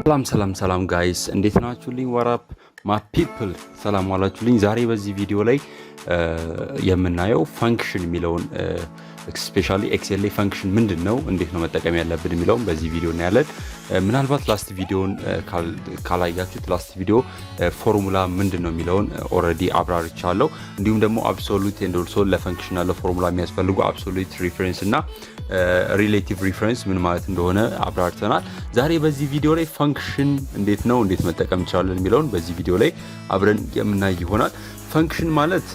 ሰላም ጋይስ እንዴት ናችሁልኝ? ወራፕ ማ ፒፕል ሰላም ዋላችሁልኝ። ዛሬ በዚህ ቪዲዮ ላይ የምናየው ፈንክሽን የሚለውን ስፔሻሊ ኤክሴል ላይ ፈንክሽን ምንድነው እንዴት ነው መጠቀም ያለብን የሚለውን በዚህ ቪዲዮ እናያለን። ምናልባት ላስት ቪዲዮን ካላያችሁት ላስት ቪዲዮ ፎርሙላ ምንድነው የሚለውን ኦሬዲ አብራርቻለሁ። እንዲሁም ደግሞ አብሶሉት ኤንድ ኦልሶ ለፈንክሽን ያለው ፎርሙላ የሚያስፈልጉ አብሶሉት ሪፈረንስ እና ሪሌቲቭ ሪፈረንስ ምን ማለት እንደሆነ አብራርተናል። ዛሬ በዚህ ቪዲዮ ላይ ፈንክሽን እንዴት መጠቀም እንችላለን የሚለውን በዚህ ቪዲዮ ላይ አብረን የምናይ ይሆናል። ፈንክሽን ማለት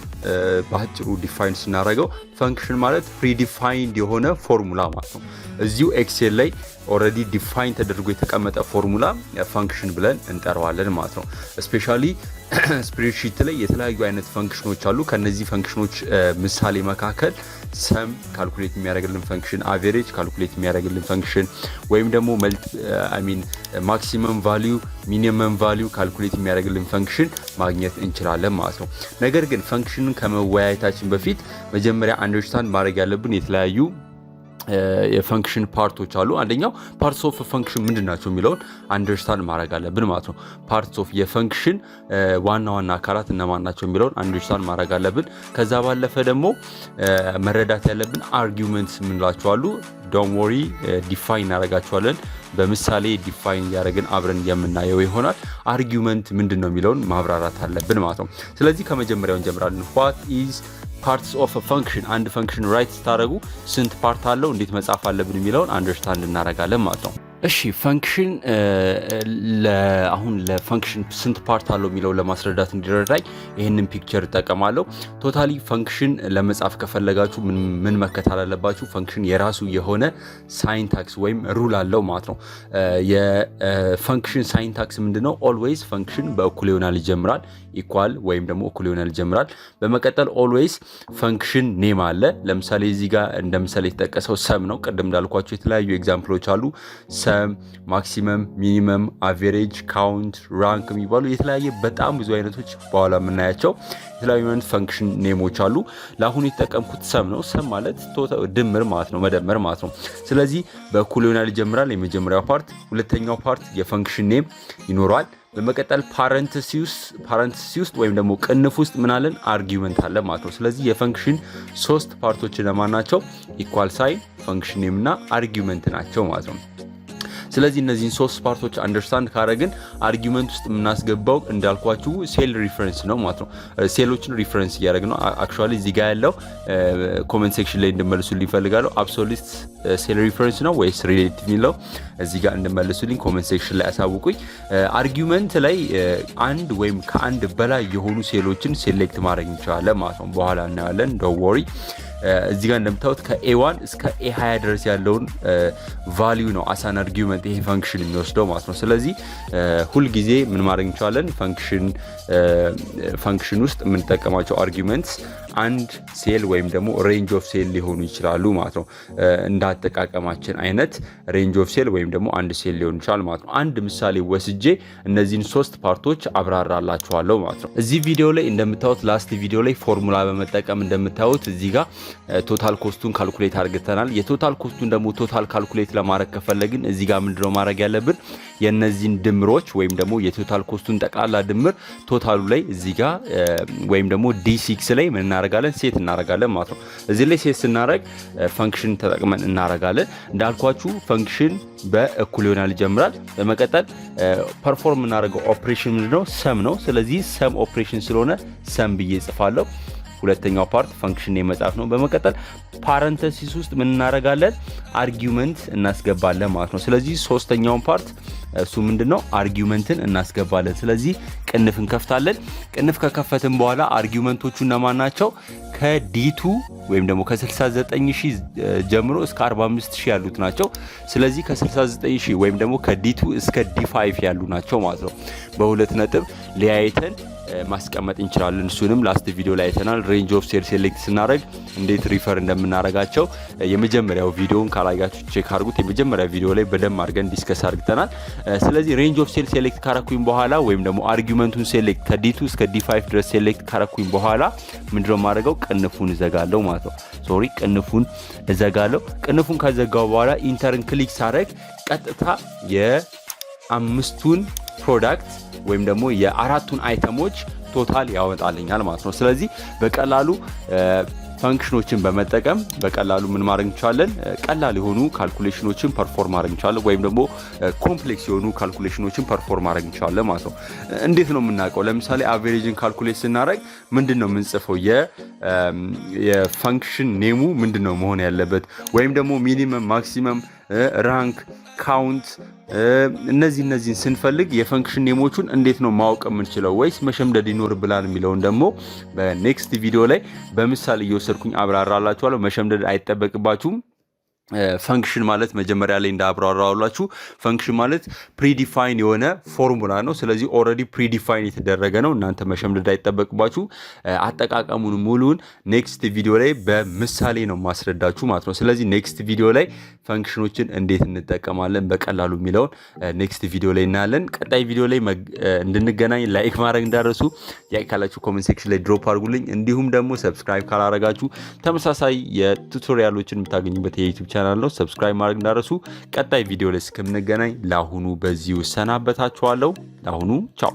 በአጭሩ ዲፋይን ስናደርገው ፈንክሽን ማለት ፕሪዲፋይንድ የሆነ ፎርሙላ ማለት ነው። እዚሁ ኤክሴል ላይ ኦሬዲ ዲፋይን ተደርጎ የተቀመጠ ፎርሙላ ፈንክሽን ብለን እንጠራዋለን ማለት ነው። ስፔሻሊ ስፕሬድሺት ላይ የተለያዩ አይነት ፈንክሽኖች አሉ። ከነዚህ ፈንክሽኖች ምሳሌ መካከል ሰም ካልኩሌት የሚያደርግልን ፈንክሽን፣ አቨሬጅ ካልኩሌት የሚያደርግልን ፈንክሽን ወይም ደግሞ ማክሲመም ቫልዩ ሚኒመም ቫልዩ ካልኩሌት የሚያደርግልን ፈንክሽን ማግኘት እንችላለን ማለት ነው። ነገር ግን ፈንክሽንን ከመወያየታችን በፊት መጀመሪያ አንደርስታንድ ማድረግ ያለብን የተለያዩ የፈንክሽን ፓርቶች አሉ። አንደኛው ፓርትስ ኦፍ ፈንክሽን ምንድናቸው የሚለውን አንደርስታንድ ማድረግ አለብን ማለት ነው። ፓርትስ ኦፍ የፈንክሽን ዋና አካላት እነማን ናቸው የሚለውን አንደርስታንድ ማድረግ አለብን። ከዛ ባለፈ ደግሞ መረዳት ያለብን አርጊውመንትስ ምንላቸው አሉ። ዶንት ወሪ ዲፋይን እናደርጋቸዋለን። በምሳሌ ዲፋይን ያደረግን አብረን የምናየው ይሆናል። አርጊውመንት ምንድነው የሚለውን ማብራራት አለብን ማለት ነው። ስለዚህ ከመጀመሪያው እንጀምራለን። what is parts of a function? አንድ ፈንክሽን ራይት ስታደርጉ ስንት ፓርት አለው እንዴት መጻፍ አለብን የሚለውን አንደርስታንድ እናደርጋለን ማለት ነው። እሺ ፈንክሽን አሁን ለፈንክሽን ስንት ፓርት አለው የሚለው ለማስረዳት እንዲረዳኝ ይሄንን ፒክቸር እጠቀማለሁ። ቶታሊ ፈንክሽን ለመጻፍ ከፈለጋችሁ ምን መከተል አለባችሁ? ፈንክሽን የራሱ የሆነ ሳይንታክስ ወይም ሩል አለው ማለት ነው። የፈንክሽን ሳይንታክስ ምንድነው? ኦልዌይስ ፈንክሽን በእኩል ይሆናል ይጀምራል። ኢኳል ወይም ደግሞ እኩል ይሆናል ይጀምራል። በመቀጠል ኦልዌይስ ፈንክሽን ኔም አለ። ለምሳሌ እዚህ ጋር እንደምሳሌ የተጠቀሰው ሰም ነው። ቅድም እንዳልኳችሁ የተለያዩ ኤግዛምፕሎች አሉ። ማክሲመም፣ ሚኒመም፣ አቨሬጅ፣ ካውንት፣ ራንክ የሚባሉ የተለያየ በጣም ብዙ አይነቶች በኋላ የምናያቸው የተለያዩ አይነት ፈንክሽን ኔሞች አሉ። ለአሁኑ የተጠቀምኩት ሰም ነው። ሰም ማለት ድምር ማለት ነው፣ መደመር ማለት ነው። ስለዚህ በእኩል ይሆናል ይጀምራል የመጀመሪያው ፓርት። ሁለተኛው ፓርት የፈንክሽን ኔም ይኖረዋል። በመቀጠል ፓረንተሲስ ውስጥ ወይም ደግሞ ቅንፍ ውስጥ ምን አለን? አርጊውመንት አለ ማለት ነው። ስለዚህ የፈንክሽን ሶስት ፓርቶች ለማን ናቸው? ኢኳል ሳይን፣ ፈንክሽን ኔም እና አርጊውመንት ናቸው ማለት ነው። ስለዚህ እነዚህን ሶስት ፓርቶች አንደርስታንድ ካረግን አርጊውመንት ውስጥ የምናስገባው እንዳልኳችሁ ሴል ሪፈረንስ ነው ማለት ነው። ሴሎችን ሪፈረንስ እያደረግን ነው። አክቹአሊ እዚህ ጋር ያለው ኮሜንት ሴክሽን ላይ እንድመልሱልኝ እፈልጋለሁ። አብሶሉት ሴል ሪፈረንስ ነው ወይስ ሪሌቲቭ የሚለው እዚህ ጋር እንድመልሱልኝ ኮሜንት ሴክሽን ላይ አሳውቁኝ። አርጊውመንት ላይ አንድ ወይም ከአንድ በላይ የሆኑ ሴሎችን ሴሌክት ማድረግ እንችላለን ማለት ነው። በኋላ እናያለን። ዶንት ወሪ። እዚህ ጋር እንደምታዩት ከኤ1 እስከ ኤ20 ድረስ ያለውን ቫልዩ ነው አሳን አርጊውመንት ይሄ ፈንክሽን የሚወስደው ማለት ነው። ስለዚህ ሁል ጊዜ ምን ማድረግ እንችላለን? ፈንክሽን ውስጥ የምንጠቀማቸው አርጊውመንትስ አንድ ሴል ወይም ደግሞ ሬንጅ ኦፍ ሴል ሊሆኑ ይችላሉ ማለት ነው። እንዳጠቃቀማችን አይነት ሬንጅ ኦፍ ሴል ወይም ደግሞ አንድ ሴል ሊሆን ይችላል ማለት ነው። አንድ ምሳሌ ወስጄ እነዚህን ሶስት ፓርቶች አብራራላችኋለሁ ማለት ነው። እዚህ ቪዲዮ ላይ እንደምታዩት ላስት ቪዲዮ ላይ ፎርሙላ በመጠቀም እንደምታዩት እዚህ ጋር ቶታል ኮስቱን ካልኩሌት አድርገናል። የቶታል ኮስቱን ደግሞ ቶታል ካልኩሌት ለማድረግ ከፈለግን እዚህ ጋር ምንድነው ማድረግ ያለብን? የነዚህን ድምሮች ወይም ደግሞ የቶታል ኮስቱን ጠቅላላ ድምር ቶታሉ ላይ እዚህ ጋር ወይም ደግሞ ዲ6 ላይ ምን እናደርጋለን? ሴት እናደርጋለን ማለት ነው። እዚህ ላይ ሴት ስናደርግ ፈንክሽን ተጠቅመን እናደርጋለን። እንዳልኳችሁ ፈንክሽን በእኩል ይሆናል ይጀምራል። በመቀጠል ፐርፎርም የምናደርገው ኦፕሬሽን ምንድነው? ሰም ነው። ስለዚህ ሰም ኦፕሬሽን ስለሆነ ሰም ብዬ ጽፋለሁ። ሁለተኛው ፓርት ፈንክሽን የመጻፍ ነው። በመቀጠል ፓረንተሲስ ውስጥ ምን እናደርጋለን? አርጊውመንት እናስገባለን ማለት ነው። ስለዚህ ሶስተኛውን ፓርት እሱ ምንድነው? አርጊውመንትን እናስገባለን። ስለዚህ ቅንፍ እንከፍታለን። ቅንፍ ከከፈትን በኋላ አርጊውመንቶቹ እነማን ናቸው? ከዲቱ ወይም ደግሞ ከ69000 ጀምሮ እስከ 45000 ያሉት ናቸው። ስለዚህ ከ69000 ወይም ደግሞ ከዲቱ እስከ ዲ5 ያሉ ናቸው ማለት ነው። በሁለት ነጥብ ለያይተን ማስቀመጥ እንችላለን። እሱንም ላስት ቪዲዮ ላይ አይተናል። ሬንጅ ኦፍ ሴል ሴሌክት ስናደርግ እንዴት ሪፈር እንደምናደርጋቸው የመጀመሪያው ቪዲዮን ካላያችሁ ቼክ አድርጉት። የመጀመሪያ ቪዲዮ ላይ በደንብ አድርገን ዲስከስ አድርገናል። ስለዚህ ሬንጅ ኦፍ ሴል ሴሌክት ካረኩኝ በኋላ ወይም ደግሞ አርጊውመንቱን ሴሌክት ከዲ2 እስከ ዲ5 ድረስ ሴሌክት ካረኩኝ በኋላ ምንድነው ማድረገው? ቅንፉን እዘጋለሁ ማለት ነው። ቅንፉን እዘጋለሁ። ቅንፉን ከዘጋው በኋላ ኢንተርን ክሊክ ሳደርግ ቀጥታ የ5ቱን ፕሮዳክት ወይም ደግሞ የ4ቱን አይተሞች ቶታል ያወጣልኛል ማለት ነው። ስለዚህ በቀላሉ ፈንክሽኖችን በመጠቀም በቀላሉ ምን ማድረግ እንችላለን? ቀላል የሆኑ ካልኩሌሽኖችን ፐርፎርም ማድረግ እንችላለን ወይም ደግሞ ኮምፕሌክስ የሆኑ ካልኩሌሽኖችን ፐርፎርም ማድረግ እንችላለን ማለት ነው። እንዴት ነው የምናውቀው? ለምሳሌ አቨሬጅን ካልኩሌት ስናደርግ ምንድነው የምንጽፈው? የፈንክሽን ኔሙ ምንድነው መሆን ያለበት? ወይም ደግሞ ሚኒመም፣ ማክሲመም፣ ራንክ፣ ካውንት እነዚህን ስንፈልግ የፈንክሽን ኔሞቹን እንዴት ነው ማወቅ የምንችለው? ወይስ መሸምደድ ይኖርብናል የሚለውን ደግሞ በኔክስት ቪዲዮ ላይ በምሳሌ እየወሰድኩኝ አብራራላችኋለሁ። መሸምደድ አይጠበቅባችሁም። ፈንክሽን ማለት መጀመሪያ ላይ እንዳብራራውላችሁ ፈንክሽን ማለት ፕሪዲፋይን የሆነ ፎርሙላ ነው። ስለዚህ ኦልሬዲ ፕሪዲፋይን የተደረገ ነው። እናንተ መሸምደድ አይጠበቅባችሁ። አጠቃቀሙን ሙሉን ኔክስት ቪዲዮ ላይ በምሳሌ ነው ማስረዳችሁ ማለት ነው። ስለዚህ ኔክስት ቪዲዮ ላይ ፈንክሽኖችን እንዴት እንጠቀማለን በቀላሉ የሚለውን ኔክስት ቪዲዮ ላይ እናያለን። ቀጣይ ቪዲዮ ላይ እንድንገናኝ ላይክ ማድረግ እንዳረሱ፣ ጥያቄ ካላችሁ ኮሜንት ሴክሽን ላይ ድሮፕ አድርጉልኝ። እንዲሁም ደግሞ ሰብስክራይብ ካላረጋችሁ ተመሳሳይ የቱቶሪያሎችን የምታገኙበት የዩቲዩብ ቻናል ነው። ሰብስክራይብ ማድረግ እንዳረሱ። ቀጣይ ቪዲዮ ላይ እስከምንገናኝ ለአሁኑ በዚሁ ሰናበታችኋለሁ። ለአሁኑ ቻው።